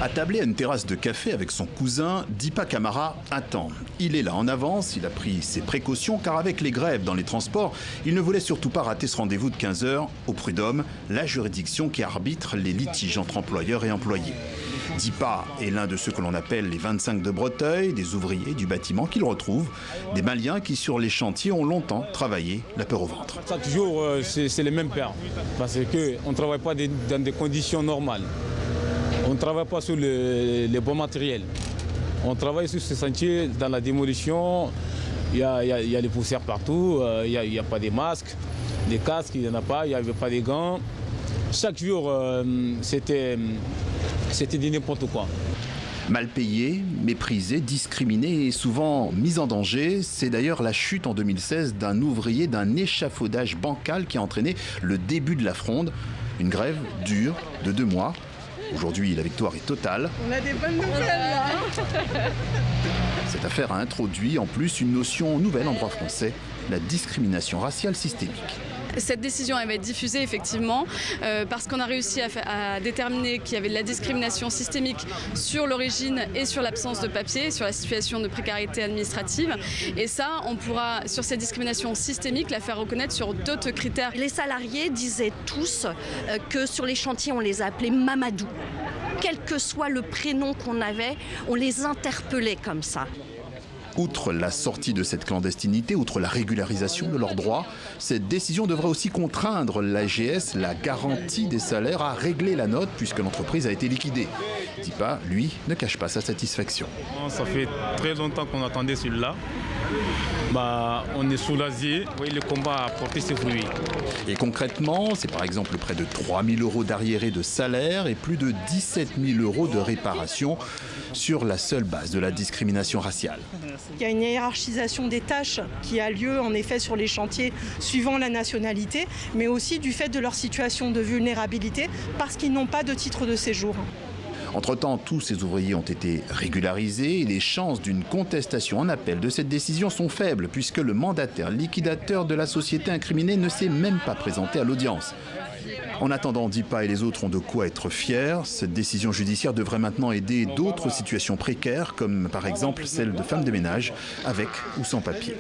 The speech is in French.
Attablé à une terrasse de café avec son cousin, Dipa Kamara attend. Il est là en avance, il a pris ses précautions car avec les grèves dans les transports, il ne voulait surtout pas rater ce rendez-vous de 15 h au Prud'homme, la juridiction qui arbitre les litiges entre employeurs et employés. Dipa est l'un de ceux que l'on appelle les 25 de Breteuil, des ouvriers du bâtiment qu'il retrouve, des Maliens qui sur les chantiers ont longtemps travaillé la peur au ventre. Chaque jour, c'est les mêmes peurs, parce qu'on ne travaille pas dans des conditions normales. On ne travaille pas sur les bons matériels. On travaille sur ce chantier dans la démolition. Il y a les poussières partout, il n'y a pas de masques, des casques, il n'y en a pas, il n'y avait pas de gants. Chaque jour, c'était du n'importe quoi. Mal payé, méprisé, discriminé et souvent mis en danger, c'est d'ailleurs la chute en 2016 d'un ouvrier d'un échafaudage bancal qui a entraîné le début de la fronde. Une grève dure de 2 mois. Aujourd'hui, la victoire est totale. On a des bonnes nouvelles là. Cette affaire a introduit en plus une notion nouvelle en droit français, la discrimination raciale systémique. Cette décision elle va être diffusée effectivement parce qu'on a réussi à déterminer qu'il y avait de la discrimination systémique sur l'origine et sur l'absence de papier, sur la situation de précarité administrative. Et ça, on pourra, sur cette discrimination systémique, la faire reconnaître sur d'autres critères. Les salariés disaient tous que sur les chantiers, on les appelait Mamadou. Quel que soit le prénom qu'on avait, on les interpellait comme ça. Outre la sortie de cette clandestinité, outre la régularisation de leurs droits, cette décision devrait aussi contraindre l'AGS, la garantie des salaires, à régler la note puisque l'entreprise a été liquidée. Dipa, lui, ne cache pas sa satisfaction. Ça fait très longtemps qu'on attendait celui-là. On est soulagé. Oui, le combat a porté ses fruits. Et concrètement, c'est par exemple près de 3 000 € d'arriérés de salaire et plus de 17 000 € de réparation sur la seule base de la discrimination raciale. Il y a une hiérarchisation des tâches qui a lieu en effet sur les chantiers suivant la nationalité, mais aussi du fait de leur situation de vulnérabilité parce qu'ils n'ont pas de titre de séjour. Entre-temps, tous ces ouvriers ont été régularisés et les chances d'une contestation en appel de cette décision sont faibles puisque le mandataire liquidateur de la société incriminée ne s'est même pas présenté à l'audience. En attendant, Dipa et les autres ont de quoi être fiers. Cette décision judiciaire devrait maintenant aider d'autres situations précaires, comme par exemple celle de femmes de ménage, avec ou sans papier.